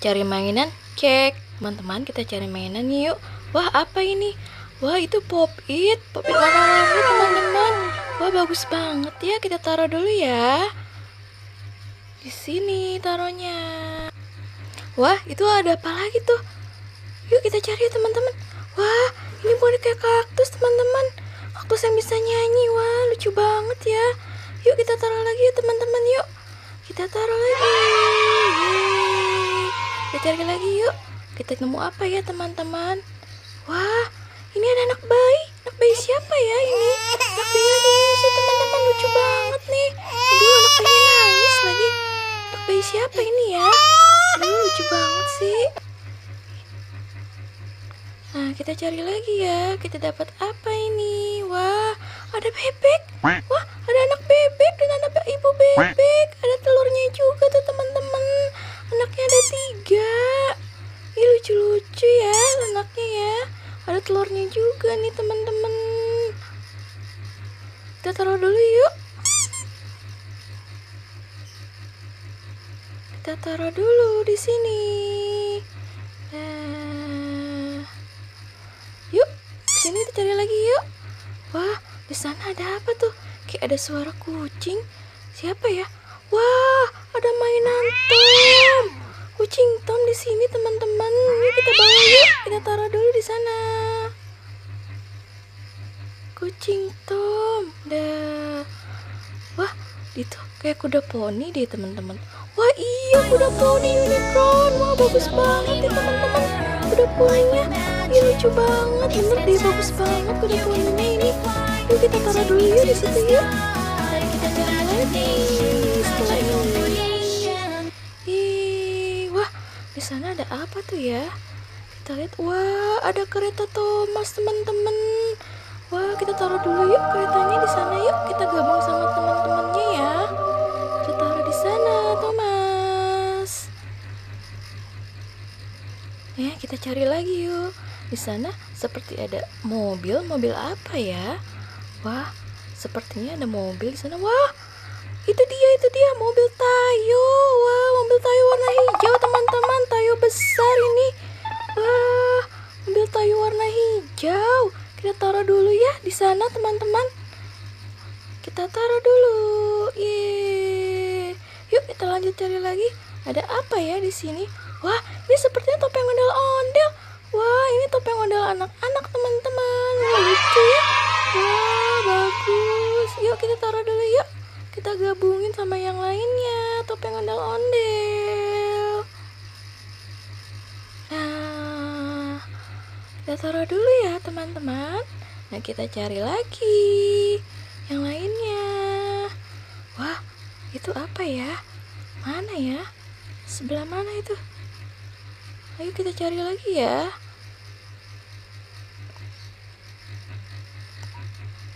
Cari mainan, cek. Teman-teman, kita cari mainan yuk. Wah, apa ini? Wah, itu Pop-It. Pop-It warna-warni, teman-teman. Wah, bagus banget ya. Kita taruh dulu ya. Di sini taruhnya. Wah, itu ada apa lagi tuh? Yuk kita cari ya, teman-teman. Wah, ini boneka kaktus, teman-teman. Kaktus yang bisa nyanyi. Wah, lucu banget ya. Yuk kita taruh lagi ya, teman-teman. Yuk. Kita taruh lagi. Yeay. Kita cari lagi yuk. Kita nemu apa ya, teman-teman? Wah, ini ada anak bayi. Anak bayi siapa ya ini? Anak bayi lagi nyusu, teman-teman. Lucu banget nih. Aduh, anak bayi nangis lagi. Anak bayi siapa ini ya? Aduh, lucu banget sih. Nah, kita cari lagi ya. Kita dapat apa ini? Wah, ada bebek. Wah, ada anak bebek dan ada ibu bebek. Ada telurnya juga tuh, teman-teman. Anaknya ada 3. Ih, lucu-lucu ya anaknya ya. Ada telurnya juga nih, teman-teman. Kita taruh dulu yuk. Kita taruh dulu di sini. Nah, yuk, sini kita cari lagi yuk. Wah, di sana ada apa tuh? Kayak ada suara kucing. Siapa ya? Wah, ada mainan Tom. Kucing Tom di sini, teman-teman. Yuk kita bawa yuk. Kita taruh dulu di sana. Kucing Tom. Dah. Wah, itu kayak kuda poni deh, teman-teman. Wah, iya, kuda poni unicorn. Wah, bagus banget ya, teman-teman. Kuda poninya. Ih, lucu banget. Bener deh, bagus banget kuda poninya ini. Yuk kita taruh dulu yuk di situ yuk. Dan kita cari lagi setelah ini. Ih, wah, di sana ada apa tuh ya? Kita lihat. Wah, ada kereta Thomas, teman-teman. Wah, kita taruh dulu yuk keretanya di sana yuk. Kita gabung sama teman-temannya ya. Kita taruh di sana, Thomas. Ya, kita cari lagi yuk. Di sana seperti ada mobil. Mobil apa ya? Wah, sepertinya ada mobil di sana. Wah, itu dia mobil Tayo. Wah, mobil Tayo warna hijau, teman-teman. Tayo besar ini. Wah, mobil Tayo warna hijau. Kita taruh dulu ya di sana, teman-teman. Kita taruh dulu. Yeay. Yuk kita lanjut cari lagi. Ada apa ya di sini? Wah, ini sepertinya topeng ondel-ondel. Wah, ini topeng ondel anak-anak, teman-teman. Wah, lucu ya. Wah, bagus. Yuk kita taruh dulu yuk. Kita gabungin sama yang lainnya. Topeng ondel-ondel. Nah, kita taruh dulu ya, teman-teman. Nah, kita cari lagi yang lainnya. Wah, itu apa ya? Mana ya? Sebelah mana itu? Ayo kita cari lagi ya.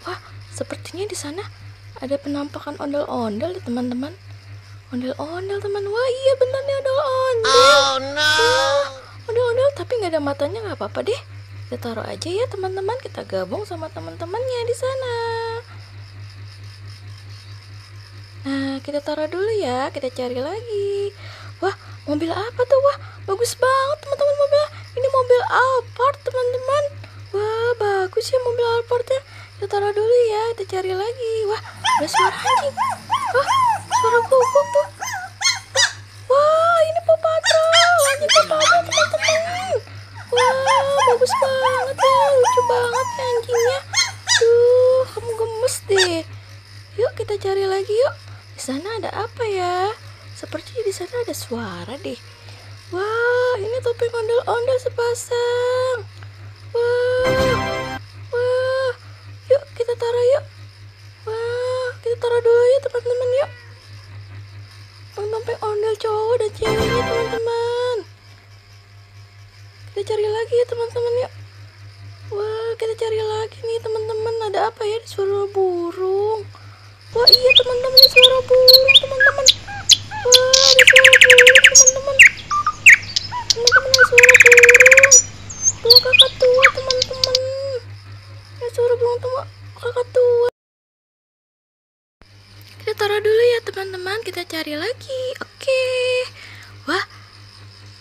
Wah, sepertinya di sana ada penampakan ondel-ondel, teman-teman. Ondel-ondel, teman. Wah, iya benar nih ondel-ondel. Oh no. Wah, ondel-ondel tapi nggak ada matanya, nggak apa-apa deh. Kita taruh aja ya, teman-teman. Kita gabung sama teman-temannya di sana. Nah, kita taruh dulu ya. Kita cari lagi. Wah, mobil apa tuh? Wah, bagus banget, teman-teman, mobilnya. Ini mobil Alphard, teman-teman. Wah, bagus ya mobil Alphardnya. Kita taruh dulu ya. Kita cari lagi. Wah, ada suara anjing. Wah, suara guguk tuh. Wah, ini Paw Patrol. Anjing Paw Patrol, teman-teman. Wah, bagus banget ya. Lucu banget ya anjingnya. Tuh, kamu gemes deh. Yuk kita cari lagi yuk. Di sana ada apa ya? Sepertinya di sana ada suara deh. Wah, ini topeng ondel-ondel sepasang. Wah, wah. Yuk kita taruh yuk. Wah, kita taruh dulu ya, teman-teman yuk. Topeng ondel cowok dan ceweknya, teman-teman. Kita cari lagi ya, teman-teman yuk. Wah, kita cari lagi nih, teman-teman. Ada apa ya? Suara burung. Wah, iya, teman-teman, ini suara burung, teman-teman. Wah, ada suara burung, teman-teman. Teman-teman, ada suara burung. Tuh kakak tua, teman-teman. Ada suara burung tua, kakak tua. Kita taruh dulu ya, teman-teman. Kita cari lagi. Oke. Wah,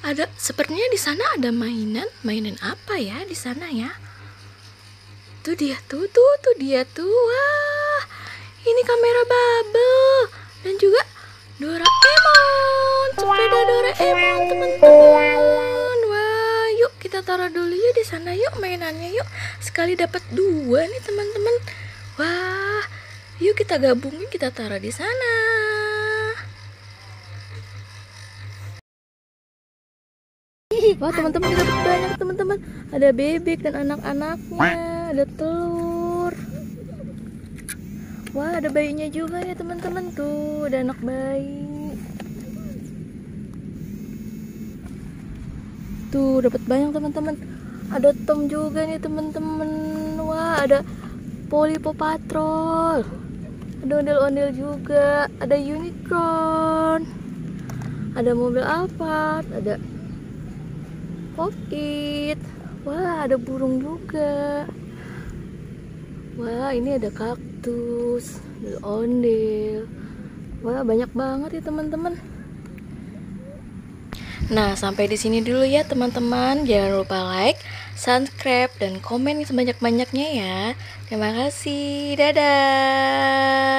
Ada sepertinya di sana ada mainan apa ya di sana ya? Tuh dia tuh dia tuh. Wah, ini kamera bubble dan juga Doraemon, sepeda Doraemon teman-teman. Wah, yuk kita taruh dulu yuk di sana yuk mainannya yuk. Sekali dapat 2 nih teman-teman. Wah, yuk kita gabungin kita taruh di sana. Wah teman-teman kita dapat banyak teman-teman. Ada bebek dan anak-anaknya, ada telur. Wah ada bayinya juga ya teman-teman tuh, ada anak bayi. Tuh dapat banyak teman-teman. Ada Tom juga nih teman-teman. Wah ada Polly Paw Patrol. Ada ondel-ondel juga. Ada unicorn. Ada mobil Alphard. Ada Pop-It. Wah ada burung juga. Wah ini ada kaktus, ada ondel. Wah banyak banget ya teman-teman. Nah sampai di sini dulu ya teman-teman. Jangan lupa like, subscribe, dan komen sebanyak-banyaknya ya. Terima kasih. Dadah.